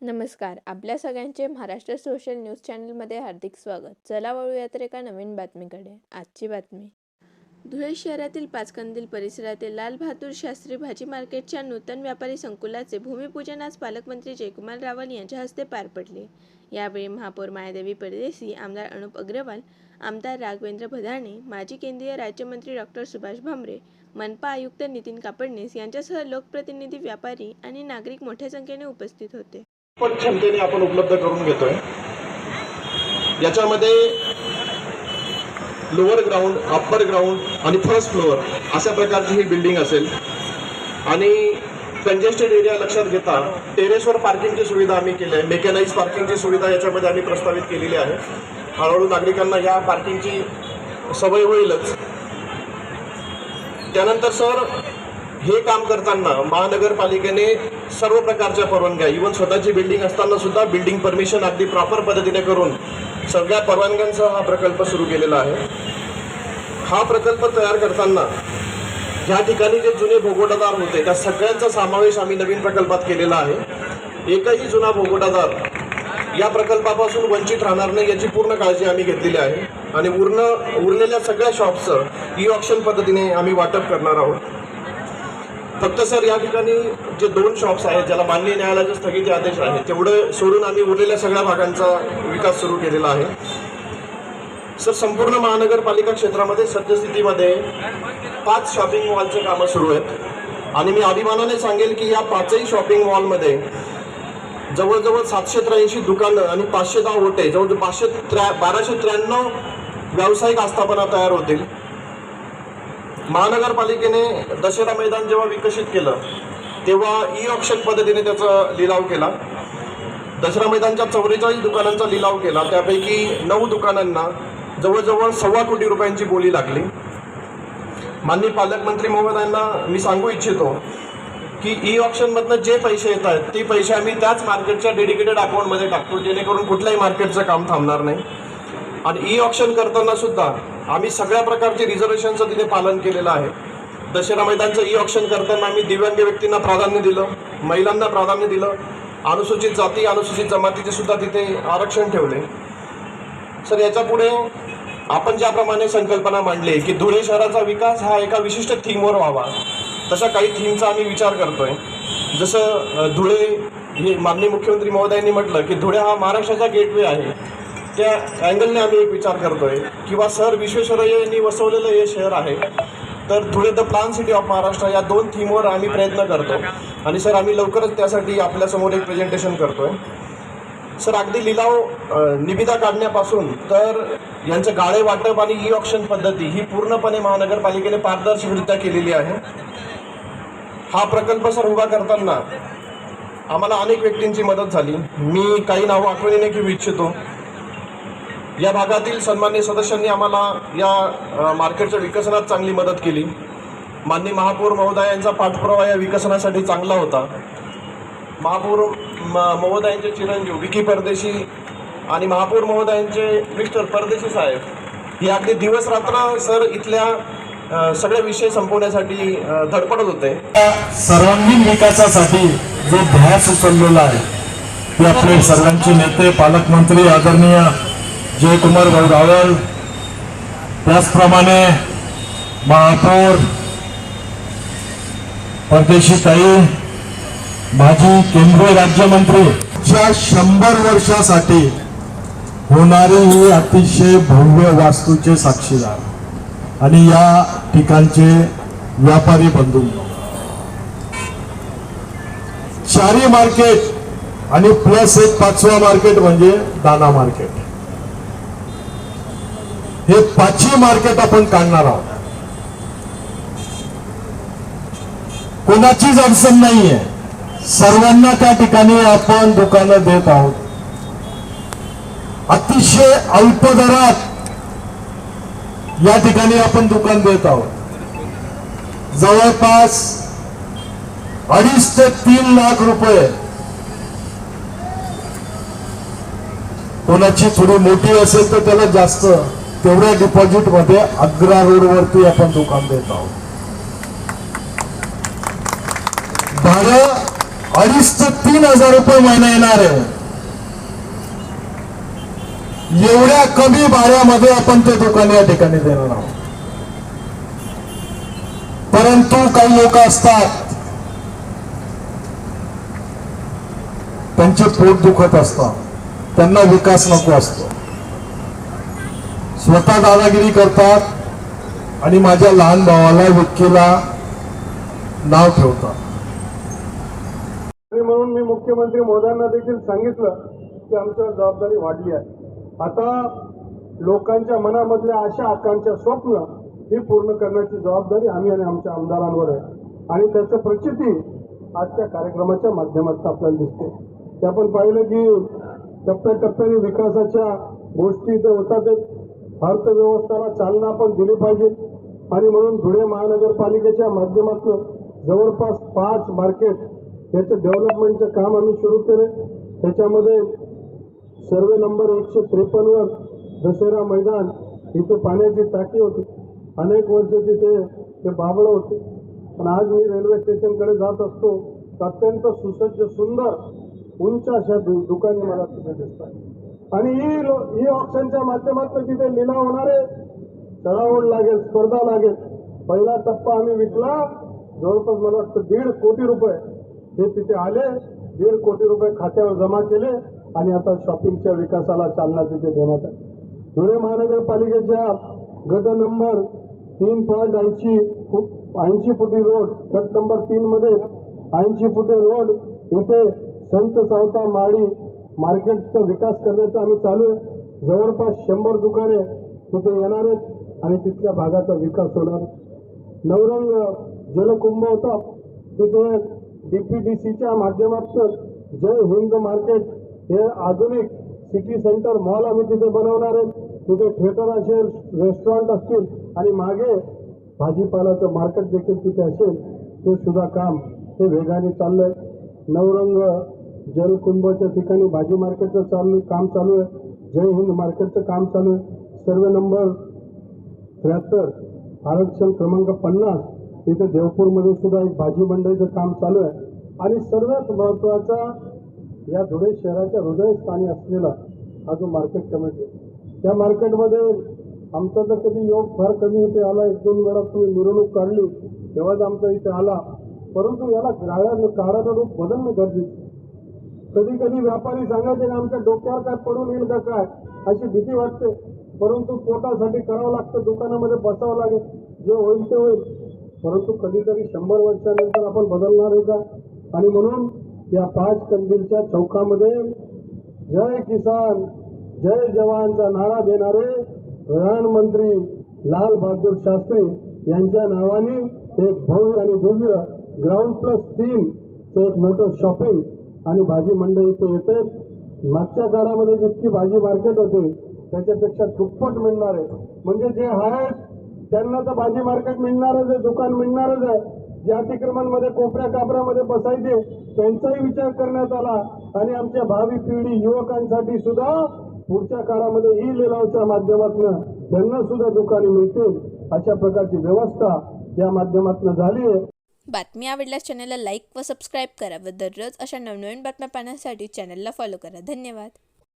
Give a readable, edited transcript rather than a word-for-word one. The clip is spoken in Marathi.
नमस्कार. आपल्या सगळ्यांचे महाराष्ट्र सोशल न्यूज चॅनलमध्ये हार्दिक स्वागत. चला वळूया तर एका नवीन बातमीकडे. आजची बातमी. धुळे शहरातील पाचकंदील परिसरातील लाल बहादूर शास्त्री भाजी मार्केटच्या नूतन व्यापारी संकुलाचे भूमिपूजन आज पालकमंत्री जयकुमार रावल यांच्या हस्ते पार पडले. यावेळी महापौर मायादेवी परदेशी, आमदार अनुप अग्रवाल, आमदार राघवेंद्र भदाणे, माजी केंद्रीय राज्यमंत्री डॉ. सुभाष भामरे, मनपा आयुक्त नितीन कापडणीस यांच्यासह लोकप्रतिनिधी, व्यापारी आणि नागरिक मोठ्या संख्येने उपस्थित होते. पण क्षमतेने आपण उपलब्ध करून घेतोय. याच्यामध्ये लोअर ग्राउंड, अप्पर ग्राउंड आणि फर्स्ट फ्लोअर अशा प्रकारची ही बिल्डिंग असेल आणि कंजेस्टेड एरिया लक्षात घेता टेरेसवर पार्किंगची सुविधा आम्ही केली आहे. मेकॅनाइज पार्किंगची सुविधा याच्यामध्ये आम्ही प्रस्तावित केलेली आहे. हळूहळू नागरिकांना या पार्किंगची सवय होईलच. त्यानंतर सर, हे काम करताना महानगरपालिकेने सर्व प्रकारच्या परवानग्या, इव्हन स्वतःची बिल्डिंग असताना सुद्धा बिल्डिंग परमिशन अगदी प्रॉपर पद्धतीने करून सगळ्या परवानग्यांसह हा प्रकल्प सुरू केलेला आहे. हा प्रकल्प तयार करताना ह्या ठिकाणी जे जुने भोगोटादार होते त्या सगळ्यांचा समावेश आम्ही नवीन प्रकल्पात केलेला आहे. एकही जुना भोगोटादार या प्रकल्पापासून वंचित राहणार नाही याची पूर्ण काळजी आम्ही घेतलेली आहे आणि उरलेल्या सगळ्या शॉप्सचं ई ऑक्शन पद्धतीने आम्ही वाटप करणार आहोत. फक्त सर, या ठिकाणी जे 2 शॉप्स आहेत ज्याला माननीय न्यायालयाचे स्थगिती आदेश आहे तेवढं सोडून आम्ही उरलेल्या सगळ्या भागांचा विकास सुरू केलेला आहे. सर, संपूर्ण महानगरपालिका क्षेत्रामध्ये सद्यस्थितीमध्ये 5 शॉपिंग मॉलचे कामं सुरू आहेत आणि मी अभिमानाने सांगेल की या 5ही शॉपिंग मॉलमध्ये जवळजवळ 783 दुकानं आणि 510 ओटे, जवळजवळ 1293 व्यावसायिक आस्थापना तयार होतील. महानगरपालिकेने दशहरा मैदान जेव्हा विकसित केलं तेव्हा ई ऑक्शन पद्धतीने त्याचा लिलाव केला. दसरा मैदानच्या 44 दुकानांचा लिलाव केला. त्यापैकी 9 दुकानांना जवळजवळ 1.25 कोटी रुपयांची बोली लागली. माननीय पालकमंत्री महोदयांना मी सांगू इच्छितो की ई ऑक्शनमधनं जे पैसे येत आहेत ते पैसे आम्ही त्याच मार्केटच्या डेडिकेटेड अकाउंटमध्ये टाकतो, जेणेकरून कुठल्याही मार्केटचं काम थांबणार नाही. आणि ई ऑक्शन करताना सुद्धा आम्ही सगळ्या प्रकारचे रिझर्वेशनचं तिथे पालन केलेलं आहे. दशहरा मैदानचं ई ऑक्शन करताना आम्ही दिव्यांग व्यक्तींना प्राधान्य दिलं, महिलांना प्राधान्य दिलं, अनुसूचित जाती, अनुसूचित जमातीचे सुद्धा तिथे आरक्षण ठेवले. सर, याच्यापुढे आपण ज्याप्रमाणे संकल्पना मांडली की धुळे शहराचा विकास हा एका विशिष्ट थीमवर व्हावा, तशा काही थीमचा आम्ही विचार करतोय. जसं धुळे हे माननीय मुख्यमंत्री महोदयांनी म्हटलं की धुळे हा महाराष्ट्राचा गेटवे आहे, त्या अँगलने आम्ही एक विचार करतोय. किंवा सर विश्वेश्वरय्यांनी वसवलेलं हे शहर आहे, तर Dhule the plan city of Maharashtra या 2 थीमवर आम्ही प्रयत्न करतो आणि सर आम्ही लवकरच त्यासाठी आपल्यासमोर एक प्रेझेंटेशन करतोय. सर, अगदी लिलाव निविदा काढण्यापासून तर यांचं गाळे वाटप आणि ई ऑक्शन पद्धती ही पूर्णपणे महानगरपालिकेने पारदर्शकरित्या केलेली आहे. हा प्रकल्प सर उभा करताना आम्हाला अनेक व्यक्तींची मदत झाली. मी काही नावं आठवणीने घेऊ इच्छितो. या भागातील सन्माननीय सदस्यांनी आम्हाला या मार्केटच्या विकसनात चांगली मदत केली. माननीय महापौर महोदयांचा पाठपुरावा या विकसनासाठी चांगला होता. महापौर महोदयांचे चिरंजीव विकी परदेशी आणि महापौर महोदयांचे मिस्टर परदेशी साहेब हे अगदी दिवस रात्र सर इथल्या सगळे विषय संपवण्यासाठी धडपडत होते. सर्वांगीण विकासासाठी जो ध्यास उचललेला आहे ते आपले सर्वांचे नेते पालकमंत्री आदरणीय जयकुमार रावल, त्याचप्रमाणे महापौर परदेशी ताई, माजी केंद्रीय राज्यमंत्री, ज्या 100 वर्षासाठी होणारी ही अतिशय भव्य वास्तूचे साक्षीदार आणि या ठिकाणचे व्यापारी बंधू, चारी मार्केट आणि प्लस एक 5वा मार्केट म्हणजे दाना मार्केट, हे 5ही मार्केट आपण काढणार आहोत. कोणाचीच अडचण नाहीये, सर्वांना त्या ठिकाणी आपण दुकानं देत आहोत. अतिशय अल्प दरात या ठिकाणी आपण दुकान देत आहोत. जवळपास 2.5 ते 3 लाख रुपये. कोणाची थोडी मोठी असेल तर त्याला जास्त, तेवढ्या डिपॉझिट मध्ये अग्रा रोडवरती आपण दुकान देत आहोत. भाडं 2,500 ते 3,000 रुपये महिना येणार आहे. एवढ्या कमी भाड्यामध्ये आपण ते दुकान या ठिकाणी देणार आहोत. परंतु काही लोक असतात, त्यांचे पोट दुखत असतात, त्यांना विकास नको असतो, स्वतः दादागिरी करतात आणि माझ्या लहान भावाला विक्कीला नाव ठेवतात. म्हणून मी मुख्यमंत्री महोदयांना देखील सांगितलं की आमच्यावर जबाबदारी वाढली आहे. आता लोकांच्या मनामधल्या आशा आकांक्षा स्वप्न ही पूर्ण करण्याची जबाबदारी आम्ही आणि आमच्या आमदारांवर आहे. आणि त्याचं प्रचिती आजच्या कार्यक्रमाच्या माध्यमातून आपल्याला दिसते. ते आपण पाहिलं की टप्प्याटप्प्याने विकासाच्या गोष्टी इथे होतात. अर्थव्यवस्थेला चालना पण दिली पाहिजे. आणि म्हणून धुळे महानगरपालिकेच्या माध्यमातून जवळपास 5 मार्केट याचं डेव्हलपमेंटचं काम आम्ही सुरू केले. त्याच्यामध्ये सर्वे नंबर 153 वर दशेरा मैदान इथे पाण्याची टाकी होती. अनेक वर्ष तिथे ते बाबळं होते. पण आज मी रेल्वे स्टेशनकडे जात असतो तर अत्यंत सुसज्ज सुंदर उंच अशा दुकाने मला तिथे दिसतात. आणि ई ऑप्शनच्या माध्यमातून तिथे लिलाव होणारे चढाओढ लागेल, स्पर्धा लागेल. पहिला टप्पा आम्ही विकला, जवळपास मला वाटतं 1.5 कोटी रुपये हे तिथे आले. 1.5 कोटी रुपये खात्यावर जमा केले आणि आता शॉपिंगच्या विकासाला चालना तिथे देण्यात आली. धुळे महानगरपालिकेच्या गट नंबर 3.80 फुटी रोड, गट नंबर 3 मध्ये 80 फुटे रोड इथे संत सावता माळी मार्केटचा विकास करण्याचा आम्ही चालू आहे. जवळपास 100 दुकाने तिथे येणार आहेत आणि तिथल्या भागाचा विकास होणार. नवरंग जलकुंभ होता तिथे DPDCच्या माध्यमातून जय हिंद मार्केट हे आधुनिक सिटी सेंटर मॉल आम्ही तिथे बनवणार आहे. तिथे थिएटर असेल, रेस्टॉरंट असतील आणि मागे भाजीपालाचं मार्केट देखील तिथे असेल. ते सुद्धा काम हे वेगाने चाललंय. नवरंग जलकुंभच्या ठिकाणी भाजी मार्केटचं काम चालू आहे. जय हिंद मार्केटचं काम चालू आहे. सर्वे नंबर 73 आरक्षण क्रमांक 50 इथे देवपूरमध्ये सुद्धा एक भाजी मंडईचं काम चालू आहे. आणि सर्वात महत्वाचा या धुळे शहराच्या हृदयस्थानी असलेला हा जो मार्केट कमिटी, त्या मार्केटमध्ये आमचा तर कधी योग फार कमी इथे आला. 1-2 वेळा तुम्ही मिरवणूक काढली तेव्हाच आमचा इथे आला. परंतु याला काळाचं रूप बदलणं गरजेचं. कधी कधी व्यापारी सांगायचे की आमच्या डोक्यावर काय पडून येईल का काय अशी भीती वाटते. परंतु पोटासाठी करावं लागतं, दुकानामध्ये बसावं लागेल, जे होईल ते होईल. परंतु कधीतरी 100 वर्षानंतर आपण बदलणार आहे का? आणि म्हणून या 5 कंदीलच्या चौकामध्ये जय किसान जय जवानचा नारा देणारे प्रधानमंत्री लाल बहादूर शास्त्री यांच्या नावाने एक भव्य आणि दिव्य ग्राउंड+3 एक मोठं शॉपिंग आणि भाजी मंडई इथे येते. मागच्या काळामध्ये जितकी भाजी मार्केट होते त्याच्यापेक्षा दुप्पट मिळणार आहे. म्हणजे जे आहेत त्यांना तर भाजी मार्केट मिळणारच आहे, दुकान मिळणारच आहे. जे अतिक्रमणमध्ये कोपऱ्या कापऱ्यामध्ये बसायचे त्यांचाही विचार करण्यात आला. आणि आमच्या भावी पिढी युवकांसाठी सुद्धा पुढच्या काळामध्ये ई लिलावच्या माध्यमातून त्यांना सुद्धा दुकाने मिळतील अशा प्रकारची व्यवस्था या माध्यमातून झाली आहे. बातमी आवडल्यास चॅनलला लाईक व सबस्क्राईब करा व दररोज अशा नवनवीन बातम्या पाहण्यासाठी चॅनलला फॉलो करा. धन्यवाद.